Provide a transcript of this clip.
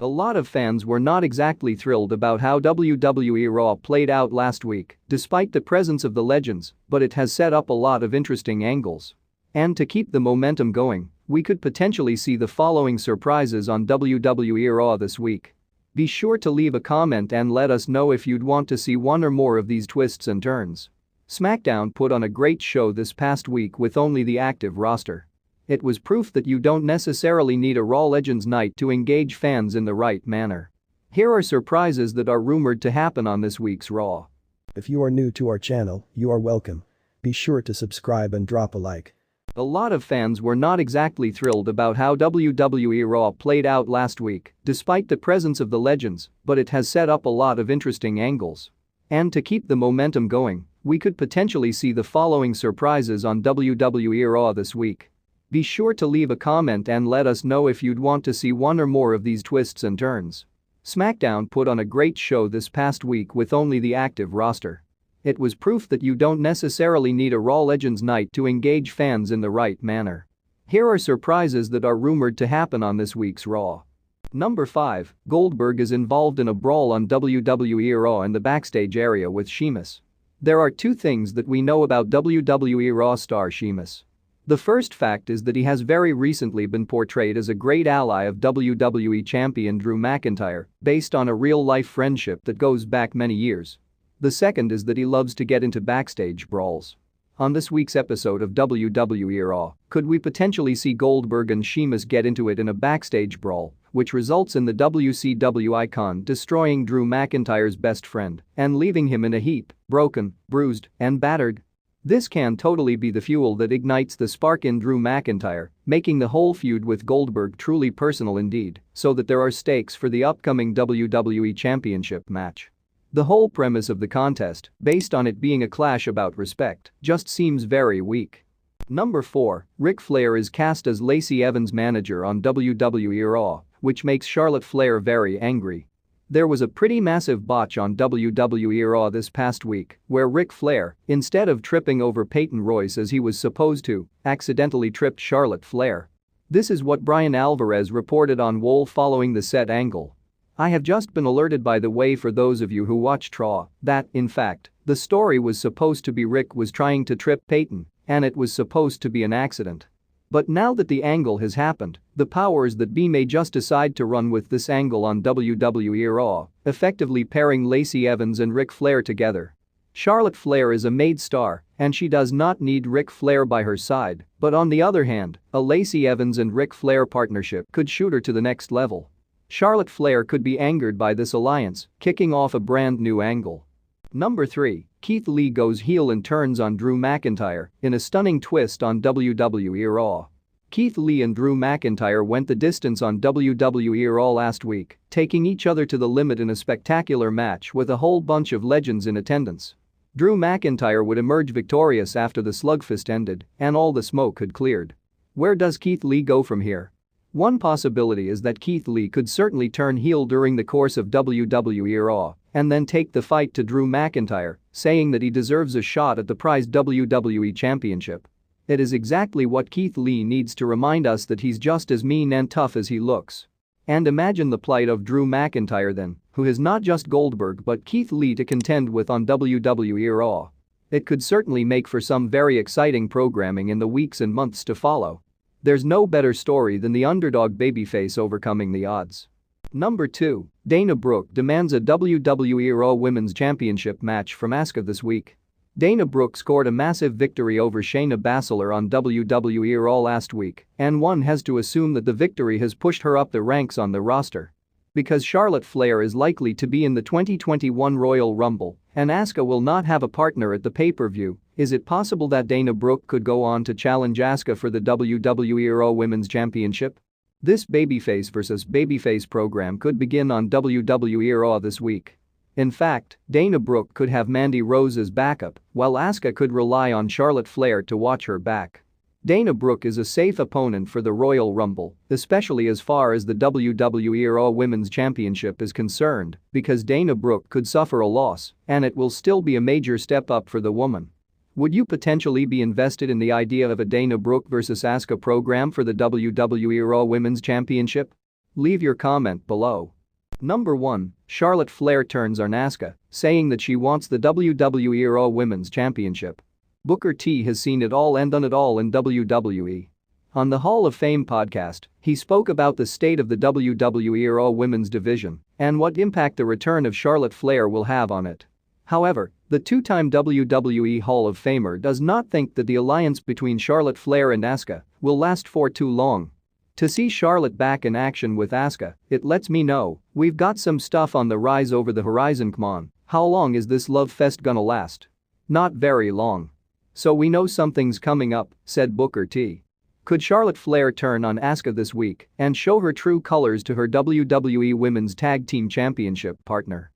A lot of fans were not exactly thrilled about how WWE Raw played out last week, despite the presence of the legends, but it has set up a lot of interesting angles. And to keep the momentum going, we could potentially see the following surprises on WWE Raw this week. Be sure to leave a comment and let us know if you'd want to see one or more of these twists and turns. SmackDown put on a great show this past week with only the active roster. It was proof that you don't necessarily need a Raw Legends night to engage fans in the right manner. Here are surprises that are rumored to happen on this week's Raw. If you are new to our channel, you are welcome. Be sure to subscribe and drop a like. A lot of fans were not exactly thrilled about how WWE Raw played out last week, despite the presence of the legends, but it has set up a lot of interesting angles. And to keep the momentum going, we could potentially see the following surprises on WWE Raw this week. Be sure to leave a comment and let us know if you'd want to see one or more of these twists and turns. SmackDown put on a great show this past week with only the active roster. It was proof that you don't necessarily need a Raw Legends night to engage fans in the right manner. Here are surprises that are rumored to happen on this week's Raw. Number 5, Goldberg is involved in a brawl on WWE Raw in the backstage area with Sheamus. There are two things that we know about WWE Raw star Sheamus. The first fact is that he has very recently been portrayed as a great ally of WWE champion Drew McIntyre, based on a real-life friendship that goes back many years. The second is that he loves to get into backstage brawls. On this week's episode of WWE Raw, could we potentially see Goldberg and Sheamus get into it in a backstage brawl, which results in the WCW icon destroying Drew McIntyre's best friend and leaving him in a heap, broken, bruised, and battered? This can totally be the fuel that ignites the spark in Drew McIntyre, making the whole feud with Goldberg truly personal indeed, so that there are stakes for the upcoming WWE Championship match. The whole premise of the contest, based on it being a clash about respect, just seems very weak. Number 4, Ric Flair is cast as Lacey Evans' manager on WWE Raw, which makes Charlotte Flair very angry. There was a pretty massive botch on WWE Raw this past week where Ric Flair, instead of tripping over Peyton Royce as he was supposed to, accidentally tripped Charlotte Flair. This is what Brian Alvarez reported on Wall following the set angle. I have just been alerted, by the way, for those of you who watched Raw, that, in fact, the story was supposed to be Rick was trying to trip Peyton, and it was supposed to be an accident. But now that the angle has happened, the powers that be may just decide to run with this angle on WWE Raw, effectively pairing Lacey Evans and Ric Flair together. Charlotte Flair is a made star, and she does not need Ric Flair by her side, but on the other hand, a Lacey Evans and Ric Flair partnership could shoot her to the next level. Charlotte Flair could be angered by this alliance, kicking off a brand new angle. Number 3, Keith Lee goes heel and turns on Drew McIntyre in a stunning twist on WWE Raw. Keith Lee and Drew McIntyre went the distance on WWE Raw last week, taking each other to the limit in a spectacular match with a whole bunch of legends in attendance. Drew McIntyre would emerge victorious after the slugfest ended and all the smoke had cleared. Where does Keith Lee go from here? One possibility is that Keith Lee could certainly turn heel during the course of WWE Raw and then take the fight to Drew McIntyre, saying that he deserves a shot at the prized WWE Championship. It is exactly what Keith Lee needs to remind us that he's just as mean and tough as he looks. And imagine the plight of Drew McIntyre then, who has not just Goldberg but Keith Lee to contend with on WWE Raw. It could certainly make for some very exciting programming in the weeks and months to follow. There's no better story than the underdog babyface overcoming the odds. Number 2, Dana Brooke demands a WWE Raw Women's Championship match from Asuka this week. Dana Brooke scored a massive victory over Shayna Baszler on WWE Raw last week, and one has to assume that the victory has pushed her up the ranks on the roster. Because Charlotte Flair is likely to be in the 2021 Royal Rumble and Asuka will not have a partner at the pay-per-view, is it possible that Dana Brooke could go on to challenge Asuka for the WWE Raw Women's Championship? This babyface versus babyface program could begin on WWE Raw this week. In fact, Dana Brooke could have Mandy Rose as backup, while Asuka could rely on Charlotte Flair to watch her back. Dana Brooke is a safe opponent for the Royal Rumble, especially as far as the WWE Raw Women's Championship is concerned, because Dana Brooke could suffer a loss, and it will still be a major step up for the woman. Would you potentially be invested in the idea of a Dana Brooke vs Asuka program for the WWE Raw Women's Championship? Leave your comment below. Number 1. Charlotte Flair turns on Asuka, saying that she wants the WWE Raw Women's Championship. Booker T has seen it all and done it all in WWE. On the Hall of Fame podcast, he spoke about the state of the WWE Raw Women's division and what impact the return of Charlotte Flair will have on it. However, the two-time WWE Hall of Famer does not think that the alliance between Charlotte Flair and Asuka will last for too long. To see Charlotte back in action with Asuka, it lets me know we've got some stuff on the rise over the horizon. Come on, how long is this love fest gonna last? Not very long. So we know something's coming up, said Booker T. Could Charlotte Flair turn on Asuka this week and show her true colors to her WWE Women's Tag Team Championship partner?